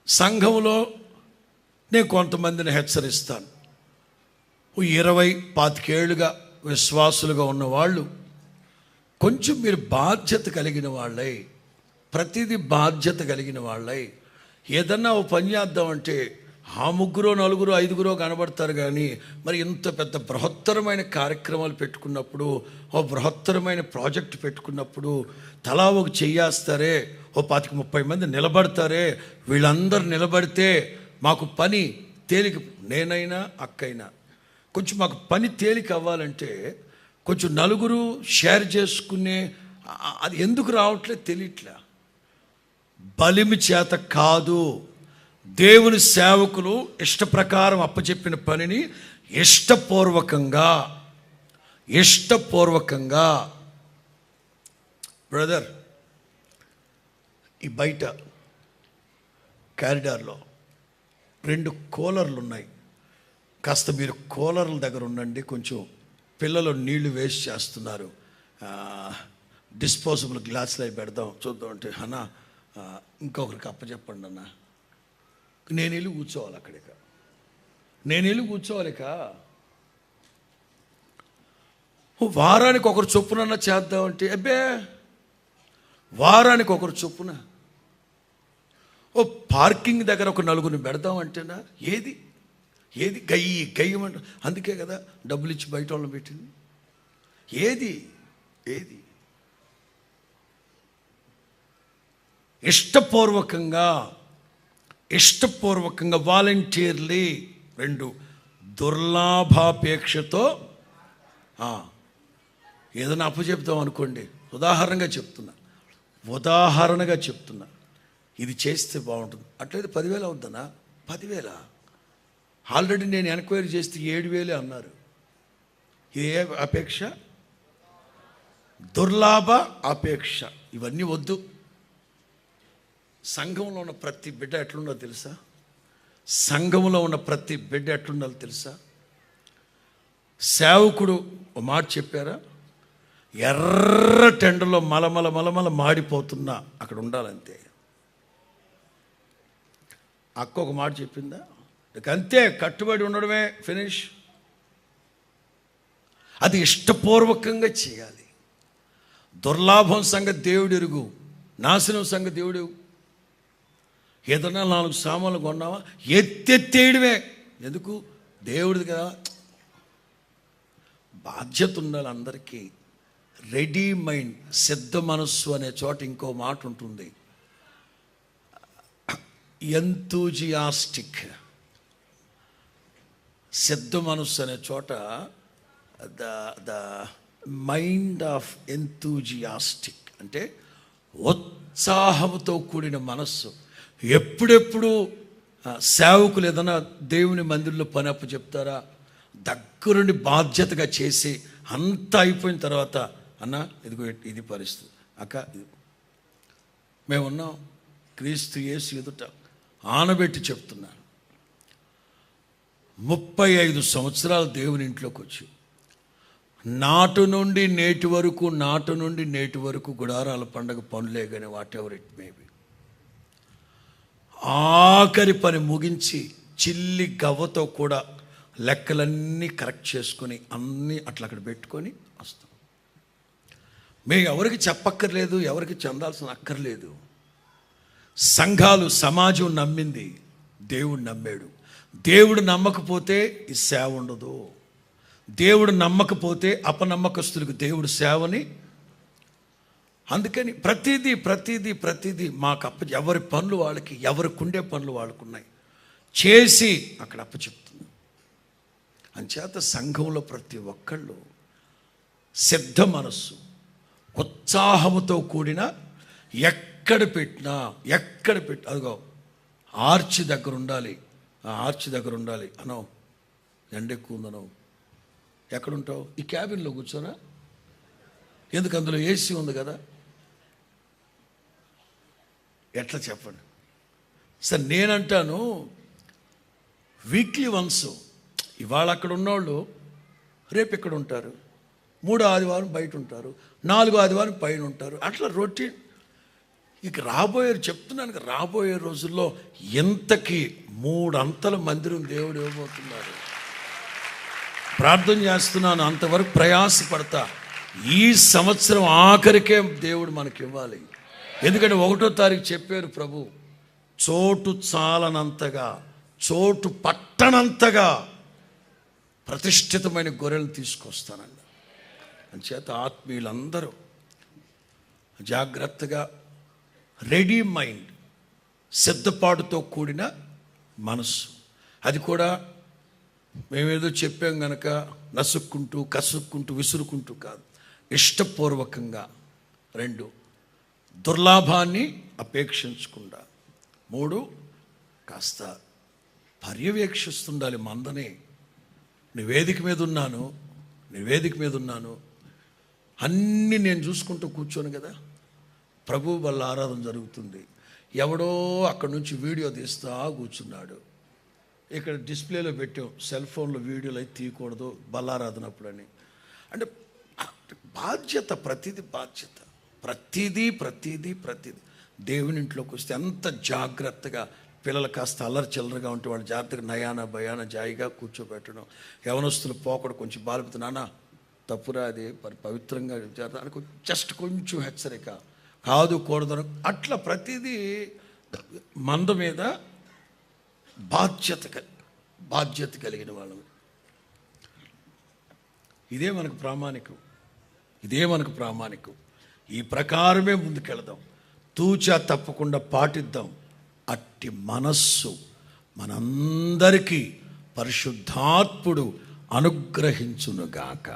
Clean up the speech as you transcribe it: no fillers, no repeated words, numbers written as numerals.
సంఘంలో నేను కొంతమందిని హెచ్చరిస్తాను. 20-25 ఏళ్ళుగా విశ్వాసులుగా ఉన్నవాళ్ళు కొంచెం మీరు బాధ్యత కలిగిన వాళ్ళై, ప్రతిదీ బాధ్యత కలిగిన వాళ్ళై, ఏదన్నా ఓ పని చేద్దామంటే ఆ 3, 4, 5 కనబడతారు. కానీ మరి ఇంత పెద్ద బృహత్తరమైన కార్యక్రమాలు పెట్టుకున్నప్పుడు, ఓ బృహత్తరమైన ప్రాజెక్టు పెట్టుకున్నప్పుడు తలా ఒక చెయ్యేస్తారే, ఓ 25-30 మంది నిలబడతారే, వీళ్ళందరూ నిలబడితే మాకు పని తేలిక, నేనైనా అక్కైనా కొంచెం మాకు పని తేలిక అవ్వాలంటే కొంచెం నలుగురు షేర్ చేసుకునే అది ఎందుకు రావట్లేదు తెలియట్లే. బలిమి చేత కాదు, దేవుని సేవకులు ఇష్టప్రకారం అప్పచెప్పిన పనిని ఇష్టపూర్వకంగా బ్రదర్, ఈ బయట కారిడార్లో 2 కూలర్లు ఉన్నాయి. కాస్త మీరు కూలర్ల దగ్గర ఉండండి. కొంచెం పిల్లలు నీళ్లు వేస్ట్ చేస్తున్నారు, డిస్పోజబుల్ గ్లాసులు అవి పెడదాం చూద్దాం అంటే, అన్న ఇంకొకరికి అప్పచెప్పండి అన్న. నేను వెళ్ళి కూర్చోవాలి అక్కడిక, వారానికి ఒకరు చొప్పునన్నా చేద్దామంటే, అబ్బే వారానికి ఒకరు చొప్పున, ఓ పార్కింగ్ దగ్గర ఒక 4 పెడదామంటేనా ఏది గయ్యమంట. అందుకే కదా డబ్బులు ఇచ్చి బయట వాళ్ళని పెట్టింది. ఏది ఇష్టపూర్వకంగా వాలంటీర్లీ. 2 దుర్లాభాపేక్షతో ఏదైనా అప్పచెప్తాం అనుకోండి, ఉదాహరణగా చెప్తున్నా, ఇది చేస్తే బాగుంటుంది, అట్లయితే 10,000 అవుద్దనా? 10,000 ఆల్రెడీ నేను ఎంక్వైరీ చేస్తే 7,000 అన్నారు. ఏ అపేక్ష? దుర్లాభ అపేక్ష. ఇవన్నీ వద్దు. సంఘంలో ఉన్న ప్రతి బిడ్డ ఎట్లుండాలో తెలుసా? సేవకుడు ఒక మాట చెప్పారా, ఎర్ర టెండలో మలమల మాడిపోతున్నా అక్కడ ఉండాలంతే. అక్క ఒక మాట చెప్పిందా, అంతే, కట్టుబడి ఉండడమే, ఫినిష్. అది ఇష్టపూర్వకంగా చేయాలి. దుర్లాభం సంగతి దేవుడు ఎరుగు, నాశనం సంగతి దేవుడు. ఏదన్నా 4 సామాన్లు కొన్నావా, ఎత్తేయడమే. ఎందుకు? దేవుడిది కదా. బాధ్యత ఉండాలి అందరికీ. రెడీ మైండ్, సిద్ధ మనస్సు అనే చోట ఇంకో మాట ఉంటుంది, ఎంతూజియాస్టిక్. సిద్ధ మనస్సు అనే చోట ద మైండ్ ఆఫ్ ఎంతూజియాస్టిక్ అంటే ఉత్సాహంతో కూడిన మనస్సు. ఎప్పుడెప్పుడు సేవకులు ఏదైనా దేవుని మందిరంలో పని అప్పు చెప్తారా, దగ్గరుండి బాధ్యతగా చేసి అంతా అయిపోయిన తర్వాత, అన్న ఇదిగో ఇది పరిస్థితి, అక్క మేమున్నాం, క్రీస్తు యేసు ఎదుట ఆనబెట్టి చెప్తున్నాను. 35 సంవత్సరాలు దేవుని ఇంట్లోకి వచ్చి నాటు నుండి నేటి వరకు గుడారాల పండగ పనులే కానీ వాట్ ఎవర్ ఇట్ మేబీ, ఆఖరి పని ముగించి చిల్లి గవ్వతో కూడా లెక్కలన్నీ కరెక్ట్ చేసుకొని అన్నీ అట్లా అక్కడ పెట్టుకొని వస్తాం. మేము ఎవరికి చెప్పక్కర్లేదు, ఎవరికి చెందాల్సిన అక్కర్లేదు. సంఘాలు, సమాజం నమ్మింది, దేవుడు నమ్మాడు. దేవుడు నమ్మకపోతే ఈ సేవ ఉండదు. దేవుడు నమ్మకపోతే అపనమ్మకస్తులకు దేవుడు సేవని. అందుకని ప్రతిదీ మాకు ఎవరి పనులు వాళ్ళకి, ఎవరికి ఉండే పనులు వాళ్ళకున్నాయి, చేసి అక్కడ అప్పచెప్తుంది. అంచేత సంఘంలో ప్రతి ఒక్కళ్ళు సిద్ధ మనస్సు, ఉత్సాహముతో కూడిన, ఎక్కడ పెట్టినా అదిగో ఆర్చి దగ్గర ఉండాలి, అనో ఎండ ఎక్కువ ఉందనో, ఎక్కడుంటావు? ఈ క్యాబిన్లో కూర్చోనా? ఎందుకు? అందులో ఏసీ ఉంది కదా. ఎట్లా చెప్పండి సార్? నేనంటాను వీక్లీ వన్స్, ఇవాళ అక్కడ ఉన్నోళ్ళు రేపు ఇక్కడ ఉంటారు, 3వ ఆదివారం బయట ఉంటారు, 4వ ఆదివారం పైన ఉంటారు, అట్లా రొటీన్. ఇక చెప్తున్నాను రాబోయే రోజుల్లో ఇంతకి 3 అంతల మందిరం దేవుడు ఇవ్వబోతున్నారు. ప్రార్థన చేస్తున్నాను, అంతవరకు ప్రయాసపడతా. ఈ సంవత్సరం ఆఖరికే దేవుడు మనకి ఇవ్వాలి. ఎందుకంటే 1వ తారీఖు చెప్పారు ప్రభు, చోటు చాలనంతగా, చోటు పట్టనంతగా ప్రతిష్ఠితమైన గొర్రెలను తీసుకొస్తానండి. అంచేత ఆత్మీయులందరూ జాగ్రత్తగా, రెడీ మైండ్, సిద్ధపాటుతో కూడిన మనస్సు. అది కూడా మేమేదో చెప్పాం గనక నసుక్కుంటూ కసుక్కుంటూ విసురుకుంటూ కాదు, ఇష్టపూర్వకంగా. 2, దుర్లాభాన్ని అపేక్షించకుండా. 3, కాస్త పర్యవేక్షిస్తుండాలి మందని. నేను వేదిక మీద ఉన్నాను, అన్నీ నేను చూసుకుంటూ కూర్చోను కదా. ప్రభు వల్ల ఆరాధన జరుగుతుంది, ఎవడో అక్కడ నుంచి వీడియో తీస్తా కూర్చున్నాడు. ఇక్కడ డిస్ప్లేలో పెట్టాం, సెల్ ఫోన్లో వీడియోలు అయితే తీయకూడదు బల్లారాధనప్పుడని. అంటే బాధ్యత, ప్రతిదీ బాధ్యత, ప్రతిదీ దేవుని ఇంట్లోకి వస్తే ఎంత జాగ్రత్తగా. పిల్లలు కాస్త అల్లరి చిల్లరగా ఉంటే వాళ్ళు జాగ్రత్తగా నయాన భయాన జాయిగా కూర్చోబెట్టడం. యవనస్తులు పోకడ కొంచెం బాలిపోతే, నాన్న తప్పురా, అది పవిత్రంగా అనుకో, జస్ట్ కొంచెం హెచ్చరిక, కాదు కూడదు, అట్లా ప్రతిదీ మంద మీద బాధ్యత కలిగిన వాళ్ళం. ఇదే మనకు ప్రామాణికం. ఈ ప్రకారమే ముందుకెళదాం, తూచా తప్పకుండా పాటిద్దాం. అట్టి మనస్సు మనందరికీ పరిశుద్ధాత్ముడు అనుగ్రహించునుగాక.